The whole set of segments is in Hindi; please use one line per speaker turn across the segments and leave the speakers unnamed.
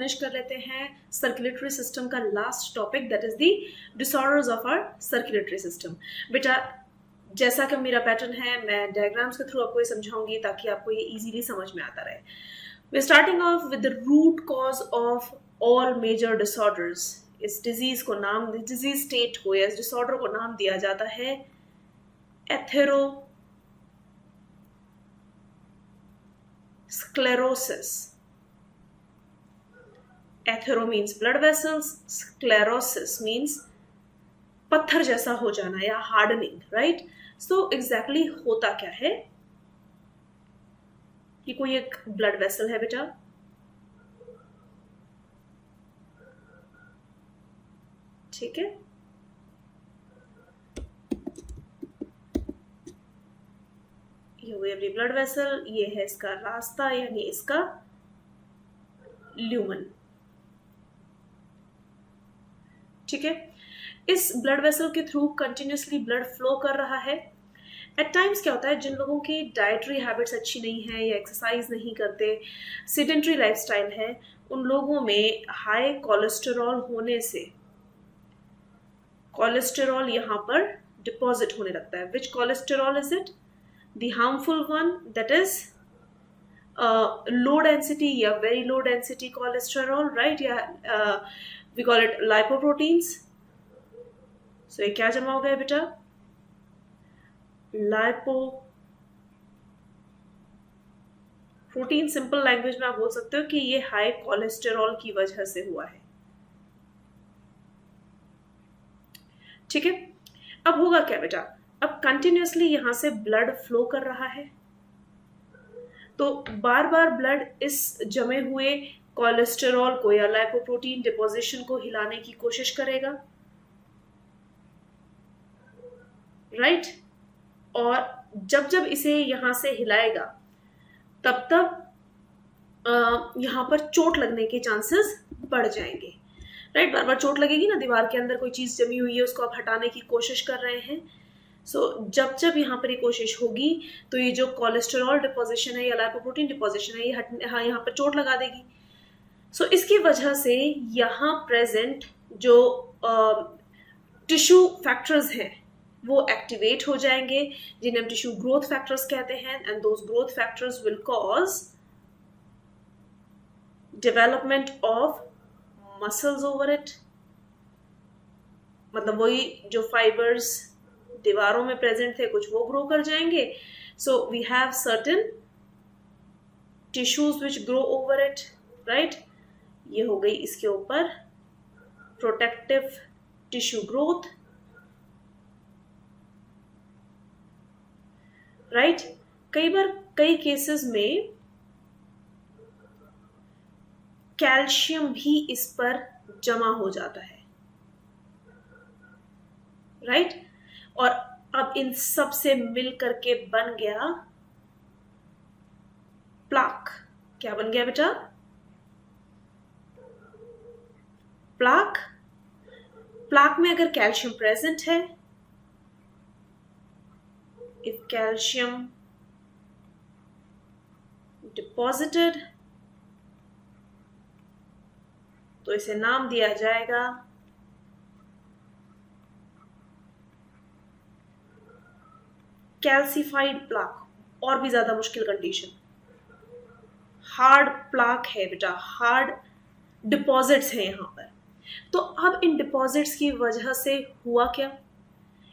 फिनिश कर लेते हैं सर्कुलेटरी सिस्टम का last topic, that is the disorders of our circulatory system. बेटा जैसा कि मेरा पैटर्न है, मैं डायग्राम्स के थ्रू आपको ये समझाऊंगी ताकि आपको ये इजीली समझ में आता रहे। We are starting off with the root cause of all major disorders. इस डिजीज को नाम, डिजीज स्टेट को या इस डिसऑर्डर को नाम दिया जाता है atherosclerosis. Athero means blood vessels, sclerosis means पत्थर जैसा हो जाना या हार्डनिंग, राइट। सो एग्जैक्टली होता क्या है कि कोई एक ब्लड वेसल है बेटा, ठीक है, ये हुई अपनी ब्लड वेसल, ये है इसका रास्ता यानी इसका ल्यूमन, ठीक है। इस ब्लड वेसल के थ्रू कंटिन्यूसली ब्लड फ्लो कर रहा है। एट टाइम्स क्या होता है, जिन लोगों की डाइटरी हैबिट्स अच्छी नहीं है या एक्सरसाइज नहीं करते, सेडेंटरी लाइफस्टाइल है, उन लोगों में हाई कोलेस्टेरॉल होने से कोलेस्टेरॉल यहाँ पर डिपॉजिट होने लगता है। Which cholesterol is it? The harmful one, that is low density या very low density cholesterol, right? या we call it lipoproteins. So ये क्या जमा हो गया बेटा? प्रोटीन। सिंपल लैंग्वेज में आप बोल सकते हो कि ये हाई कोलेस्टेरॉल की वजह से हुआ है, ठीक है। अब होगा क्या बेटा, अब कंटिन्यूसली यहां से ब्लड फ्लो कर रहा है, तो बार बार ब्लड इस जमे हुए कोलेस्टेरॉल को या लाइपोप्रोटीन डिपोजिशन को हिलाने की कोशिश करेगा, राइट। और जब जब इसे यहां से हिलाएगा तब तब यहां पर चोट लगने के चांसेस बढ़ जाएंगे, राइट। बार बार चोट लगेगी ना, दीवार के अंदर कोई चीज जमी हुई है उसको आप हटाने की कोशिश कर रहे हैं। जब जब यहाँ पर ये कोशिश होगी तो ये जो कोलेस्टेरॉल डिपोजिशन है या लाइपोप्रोटीन डिपोजिशन है ये हाँ यहाँ पर चोट लगा देगी। इसकी वजह से यहाँ प्रेजेंट जो टिश्यू फैक्टर्स हैं वो एक्टिवेट हो जाएंगे, जिन्हें हम टिश्यू ग्रोथ फैक्टर्स कहते हैं, and those growth factors will cause development of muscles over it. मतलब वही जो फाइबर्स दीवारों में प्रेजेंट थे कुछ वो ग्रो कर जाएंगे। So we have certain tissues which grow over it, right. ये हो गई इसके ऊपर प्रोटेक्टिव टिश्यू ग्रोथ, राइट। कई बार कई केसेस में कैल्शियम भी इस पर जमा हो जाता है, राइट। और अब इन सब से मिल करके बन गया प्लाक। क्या बन गया बेटा? प्लाक। प्लाक में अगर कैल्शियम प्रेजेंट है, इफ कैल्शियम डिपॉजिटेड, तो इसे नाम दिया जाएगा कैल्सिफाइड प्लाक। और भी ज्यादा मुश्किल कंडीशन, हार्ड प्लाक है बेटा, हार्ड डिपॉजिट्स हैं यहां पर। तो अब इन डिपॉजिट्स की वजह से हुआ क्या,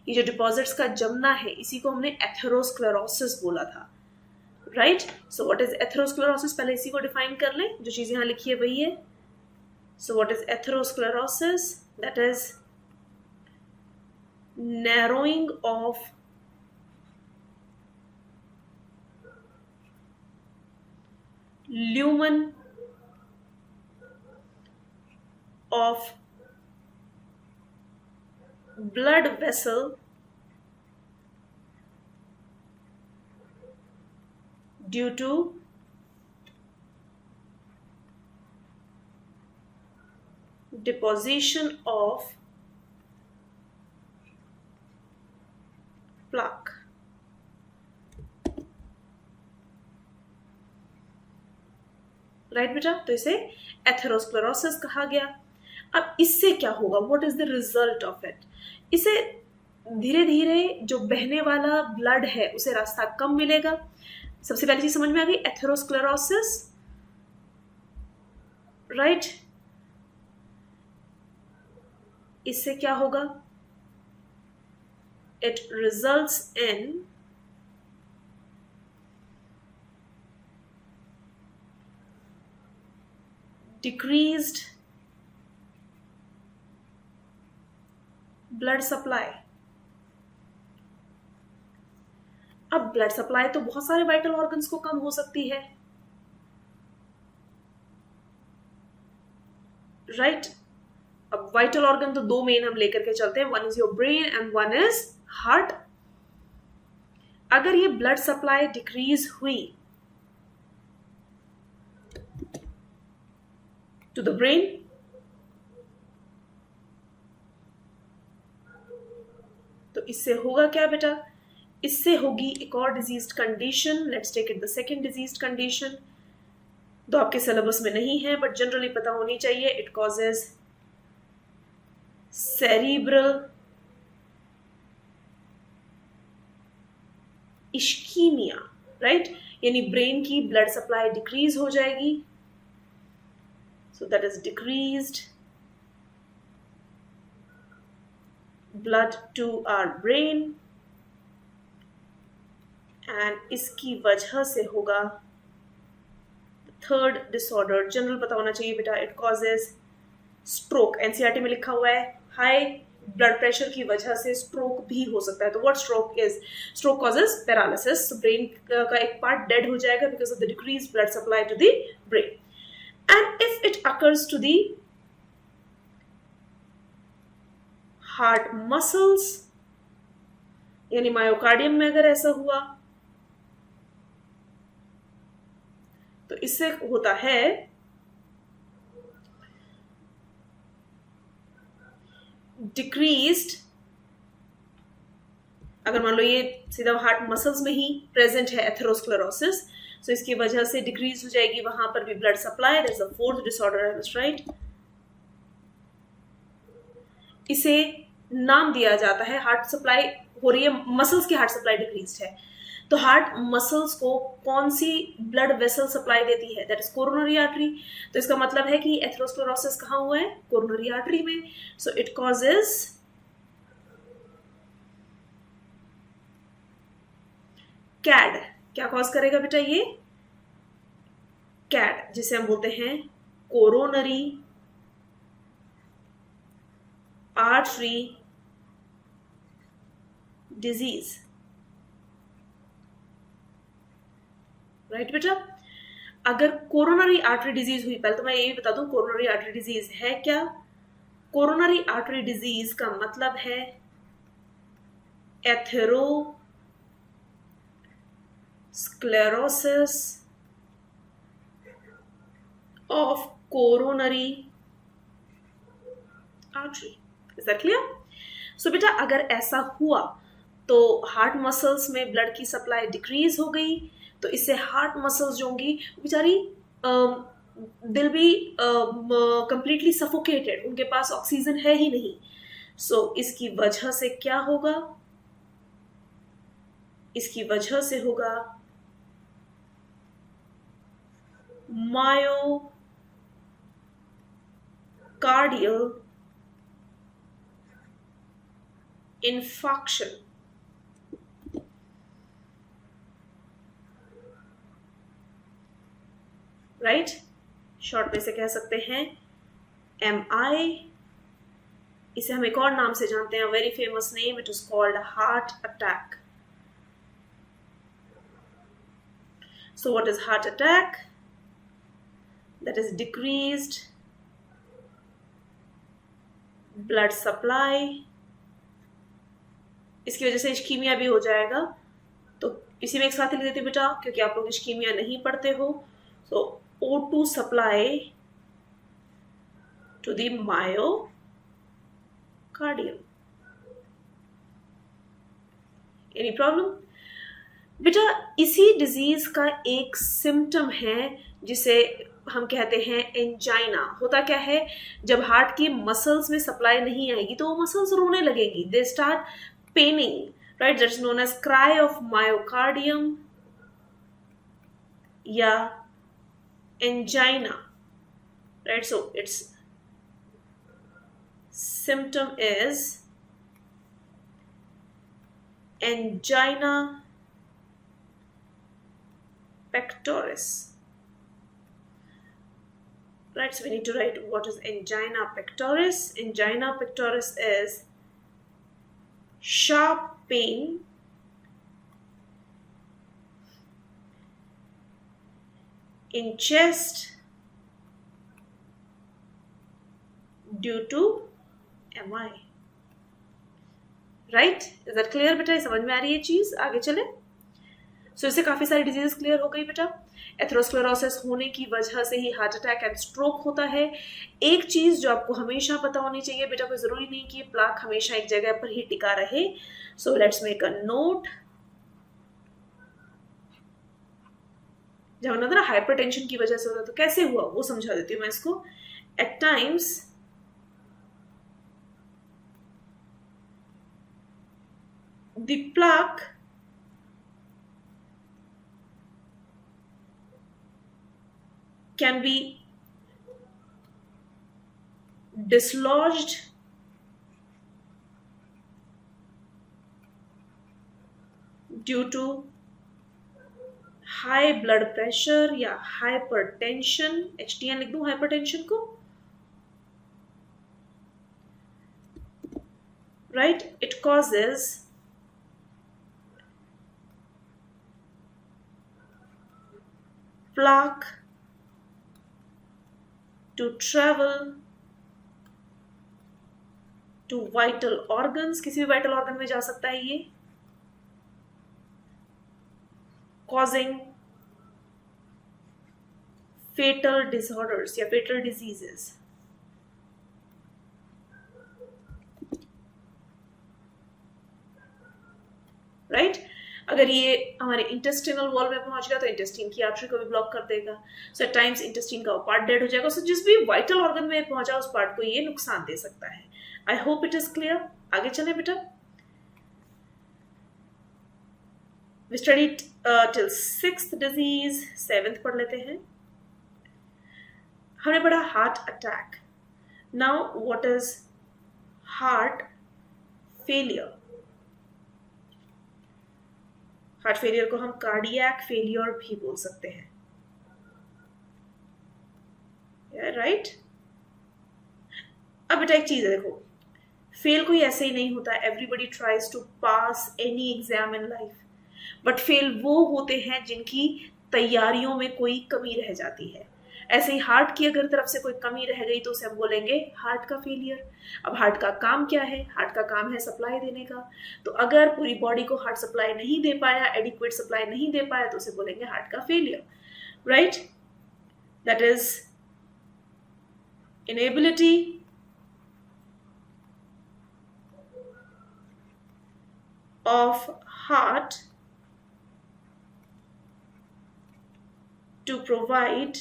ये जो डिपॉजिट्स का जमना है इसी को हमने एथेरोस्क्लेरोसिस बोला था, right. So what is atherosclerosis, पहले इसी को डिफाइन कर लें, जो चीज यहां लिखी है वही है। So what is atherosclerosis? That is narrowing of lumen of blood vessel due to deposition of plaque. Right बेटा, तो इसे एथेरोस्क्लेरोसिस कहा गया। अब इससे क्या होगा, what is the result of it? इसे धीरे धीरे जो बहने वाला ब्लड है उसे रास्ता कम मिलेगा। सबसे पहली चीज समझ में आ गई, एथेरोस्क्लेरोसिस, राइट। इससे क्या होगा, it results in decreased blood supply. अब ब्लड सप्लाई तो बहुत सारे वाइटल ऑर्गन्स को कम हो सकती है, राइट। अब वाइटल ऑर्गन तो दो मेन हम लेकर के चलते हैं, one is your brain and one is heart. अगर ये ब्लड सप्लाई डिक्रीज हुई टू द ब्रेन, तो इससे होगा क्या बेटा, इससे होगी एक और diseased condition. Let's take it the second diseased condition, तो आपके सिलेबस में नहीं है बट जनरली पता होनी चाहिए। इट कॉजेज सेरिब्रल इश्कीमिया, राइट, यानी ब्रेन की ब्लड सप्लाई डिक्रीज हो जाएगी। So that is decreased blood to our brain, and इसकी वजह से होगा थर्ड डिसऑर्डर, जनरल पता होना चाहिए बेटा, इट कॉजेज स्ट्रोक। एनसीईआरटी में लिखा हुआ है हाई ब्लड प्रेशर की वजह से स्ट्रोक भी हो सकता है। तो what stroke is, stroke causes paralysis, brain का एक पार्ट डेड हो जाएगा because of the decrease blood supply to the brain. And if it occurs to the heart muscles, यानी मायोकार्डियम में अगर ऐसा हुआ तो इससे होता है डिक्रीज्ड, अगर मान लो ये सीधा हार्ट मसल्स में ही प्रेजेंट है एथेरोस्क्लेरोसिस, तो इसकी वजह से डिक्रीज हो जाएगी वहां पर भी blood supply. That's the fourth disorder, I was right. इसे नाम दिया जाता है, हार्ट सप्लाई हो रही है, मसल्स की हार्ट सप्लाई डिक्रीज है, तो हार्ट मसल्स को कौन सी ब्लड वेसल सप्लाई देती है, दैट इज कोरोनरी आर्टरी। तो इसका मतलब है कि एथेरोस्क्लेरोसिस कहाँ हुआ है, कोरोनरी आर्टरी में। सो इट कॉजेज कैड, क्या कॉज करेगा बेटा ये, कैड, जिसे हम बोलते हैं कोरोनरी आर्टरी डिजीज, राइट बेटा। अगर कोरोनरी आर्टरी डिजीज हुई, पहले तो मैं यही बता दूं कोरोनरी आर्टरी डिजीज है क्या। कोरोनरी आर्टरी डिजीज का मतलब है atherosclerosis of coronary artery. Is that clear? So बेटा अगर ऐसा हुआ तो हार्ट मसल्स में ब्लड की सप्लाई डिक्रीज हो गई, तो इससे हार्ट मसल्स जो होंगी बेचारी दिल भी कंप्लीटली सफोकेटेड, उनके पास ऑक्सीजन है ही नहीं। सो इसकी वजह से क्या होगा, इसकी वजह से होगा मायोकार्डियल infarction, राइट, शॉर्ट में से कह सकते हैं MI। इसे हम एक और नाम से जानते हैं, very famous name, it is called heart attack. So what is heart attack, that is decreased blood supply, इसकी वजह से इश्कीमिया भी हो जाएगा। तो इसी में एक साथ लिख देते बेटा, क्योंकि आप लोग इश्कीमिया नहीं पढ़ते हो। So O2 supply to the myocardium. Any problem बेटा? इसी डिजीज का एक सिम्टम है जिसे हम कहते हैं एंजाइना। होता क्या है, जब हार्ट की मसल्स में सप्लाई नहीं आएगी तो वो मसल्स रोने लगेंगी, they start paining, right, that's known as cry of myocardium या angina, right. So it's symptom is angina pectoris, right? So we need to write what is angina pectoris. Angina pectoris is sharp pain in chest due to MI, right? Is that clear बेटा? समझ में आ रही है चीज? आगे चले। सो इससे काफी सारी डिजीजेस क्लियर हो गई बेटा। एथेरोस्क्लेरोसिस होने की वजह से ही हार्ट अटैक एंड स्ट्रोक होता है। एक चीज जो आपको हमेशा पता होनी चाहिए बेटा, कोई जरूरी नहीं कि प्लाक हमेशा एक जगह पर ही टिका रहे। So let's make a note. जब ना हाइपरटेंशन की वजह से होता तो कैसे हुआ वो समझा देती हूँ मैं इसको। At times the plaque can be dislodged due to high blood pressure या hypertension। HTN लिख दूं hypertension को, right? It causes plaque to travel to vital organs। किसी भी vital organ में जा सकता है ये, causing fatal disorders या fatal diseases, राइट? अगर ये हमारे इंटेस्टिनल वॉल में पहुंच गया तो इंटेस्टिन की आर्टरी को भी ब्लॉक कर देगा। सो एट टाइम्स इंटेस्टिन का पार्ट डेड हो जाएगा। सो जिस भी वाइटल ऑर्गन में पहुंचा उस पार्ट को ये नुकसान दे सकता है। I hope it is clear. आगे चले बेटा। We studied till 6th disease, 7th पढ़ लेते हैं। हमने पढ़ा heart attack. Now what is heart failure? Heart failure को हम कार्डियक फेलियर भी बोल सकते हैं, राइट? अब बेटा एक चीज है, देखो, फेल कोई ऐसे ही नहीं होता। Everybody tries to pass any exam in life, but fail वो होते हैं जिनकी तैयारियों में कोई कमी रह जाती है। ऐसे ही हार्ट की अगर तरफ से कोई कमी रह गई तो उसे हम बोलेंगे हार्ट का फेलियर। अब हार्ट का काम क्या है? हार्ट का काम है सप्लाई देने का। तो अगर पूरी बॉडी को हार्ट सप्लाई नहीं दे पाया, एडिक्वेट सप्लाई नहीं दे पाया, तो उसे बोलेंगे हार्ट का failure, right? That is inability of heart to provide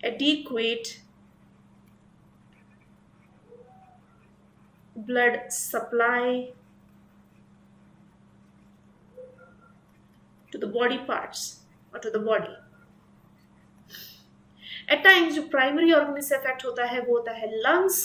adequate blood supply to the body parts or to the body. At times जो प्राइमरी ऑर्गन इससे अफेक्ट होता है वो होता है लंग्स,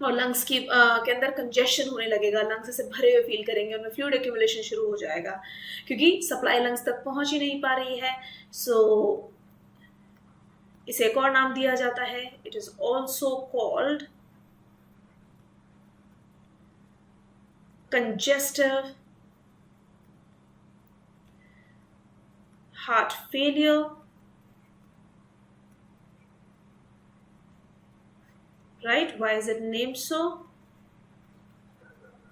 और लंग्स की के अंदर कंजेशन होने लगेगा। लंग्स ऐसे भरे हुए फील करेंगे, उनमें फ्लूइड एक्यूमुलेशन शुरू हो जाएगा क्योंकि सप्लाई लंग्स तक पहुंच ही नहीं पा रही है। सो इसे एक और नाम दिया जाता है, it is also called congestive heart failure, right? Why is it named so?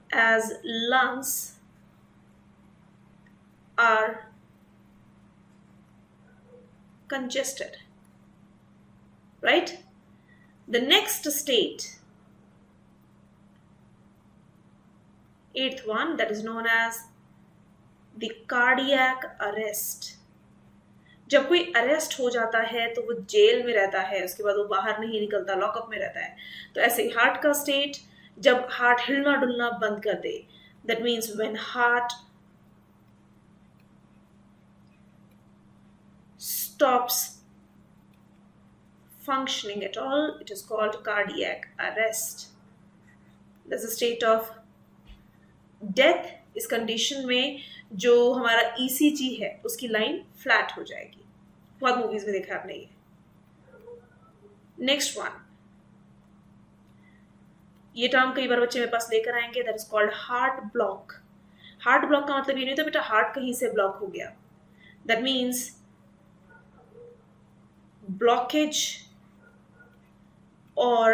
As lungs are congested, right? The next state, 8th one, that is known as the cardiac arrest. जब कोई अरेस्ट हो जाता है तो वो जेल में रहता है, उसके बाद वो बाहर नहीं निकलता, लॉकअप में रहता है। तो ऐसे ही हार्ट का स्टेट, जब हार्ट हिलना डुलना बंद कर दे, that means when heart stops functioning at all, it is called cardiac arrest. There's a state of death. इस कंडीशन में जो हमारा ECG है उसकी लाइन फ्लैट हो जाएगी। बहुत मूवीज में देखा आपने ये। नेक्स्ट वन, ये टर्म कई बार बच्चे मेरे पास लेकर आएंगे, that is called heart block. Heart block का मतलब ये नहीं होता बेटा हार्ट कहीं से ब्लॉक हो गया। That means blockage or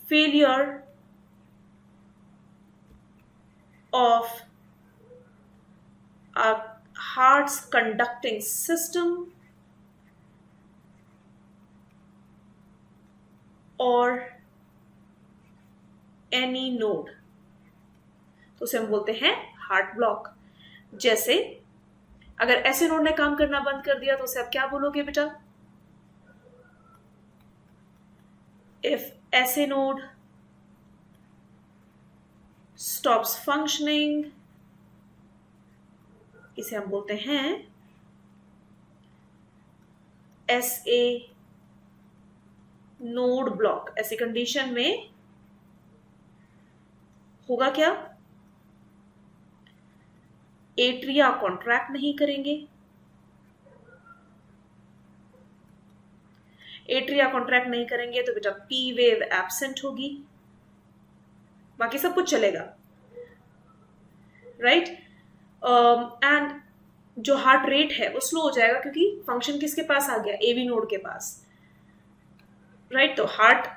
failure of a heart's conducting system or any node, तो उसे हम बोलते हैं हार्ट ब्लॉक। जैसे अगर ऐसे नोड ने काम करना बंद कर दिया तो उसे आप क्या बोलोगे बेटा? इफ ऐसे नोड स्टॉप्स फंक्शनिंग, इसे हम बोलते हैं SA नोड ब्लॉक। ऐसी कंडीशन में होगा क्या? एट्रिया कॉन्ट्रैक्ट नहीं करेंगे, एट्रिया कॉन्ट्रैक्ट नहीं करेंगे तो बेटा P वेव एब्सेंट होगी, बाकी सब कुछ चलेगा, राइट। एंड जो हार्ट रेट है वो स्लो हो जाएगा क्योंकि फंक्शन किसके पास आ गया? AV नोड के पास, राइट। तो हार्ट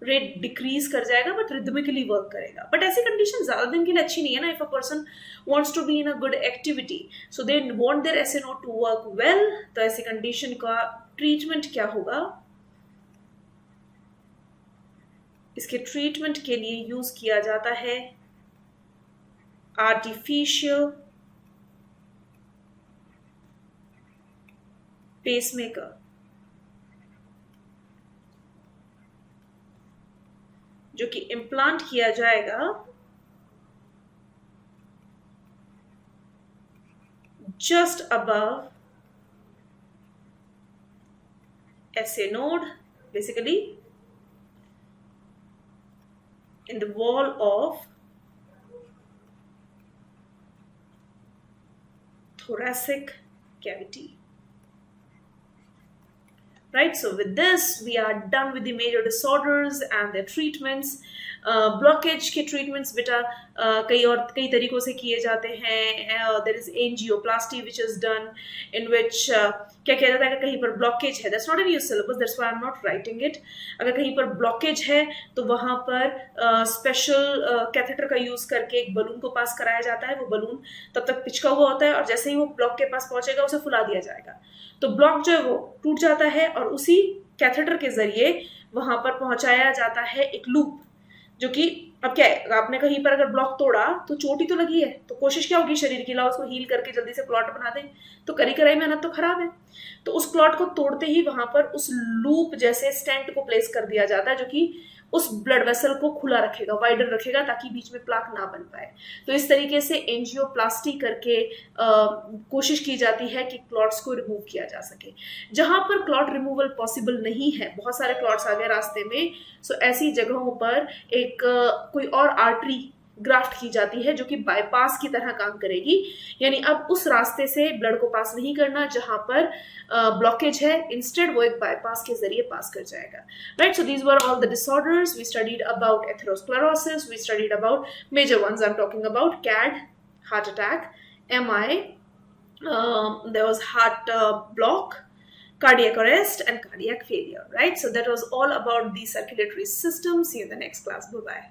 रेट डिक्रीज कर जाएगा बट रिदमिकली वर्क करेगा। बट ऐसी कंडीशन ज्यादा दिन के लिए अच्छी नहीं है ना। If a person wants to be in a good activity so they want their ऐसे नोड टू वर्क वेल, तो ऐसी कंडीशन का ट्रीटमेंट क्या होगा? इसके ट्रीटमेंट के लिए यूज किया जाता है आर्टिफिशियल पेसमेकर, जो कि इम्प्लांट किया जाएगा just above SA node, basically in the wall of thoracic cavity. Right, so with this we are done with the major disorders and their treatments. Blockage के ट्रीटमेंट्स बेटा कई तरीकों से किए जाते हैं। There is angioplasty which is done in which क्या किया जाता है? अगर कहीं पर ब्लॉकेज है, that's not in your syllabus, that's why I am not writing it. अगर कहीं पर ब्लॉकेज है तो वहां पर स्पेशल कैथेटर का यूज करके एक बलून को पास कराया जाता है। वो बलून तब तक पिचका हुआ होता है और जैसे ही वो ब्लॉक के पास पहुंचेगा उसे फुला दिया जाएगा। तो ब्लॉक जो है वो टूट जाता है और उसी कैथेटर के जरिए वहां पर पहुंचाया जाता है एक लूप, जो कि अब क्या है, आपने कहीं पर अगर ब्लॉक तोड़ा तो चोट ही तो लगी है, तो कोशिश क्या होगी शरीर की, लाओ उसको हील करके जल्दी से क्लॉट बना दें। तो करी कराई मेहनत तो खराब है। तो उस क्लॉट को तोड़ते ही वहां पर उस लूप जैसे स्टेंट को प्लेस कर दिया जाता है, जो कि उस ब्लड वेसल को खुला रखेगा, वाइडर रखेगा, ताकि बीच में प्लाक ना बन पाए। तो इस तरीके से एंजियोप्लास्टी करके कोशिश की जाती है कि क्लॉट्स को रिमूव किया जा सके। जहां पर क्लॉट रिमूवल पॉसिबल नहीं है, बहुत सारे क्लॉट्स आ गए रास्ते में, सो ऐसी जगहों पर एक कोई और आर्टरी ग्राफ्ट की जाती है जो कि बाईपास की तरह काम करेगी। यानी अब उस रास्ते से ब्लड को पास नहीं करना जहां पर ब्लॉकेज है, इंस्टेड वो एक बाईपास के जरिए पास कर जाएगा। Right, so these were all the disorders we studied about atherosclerosis, we studied about major ones I am talking about CAD, heart attack, MI, there was heart block, cardiac arrest and cardiac failure. Right, so that was all about the circulatory system. See you in the next class. Bye bye.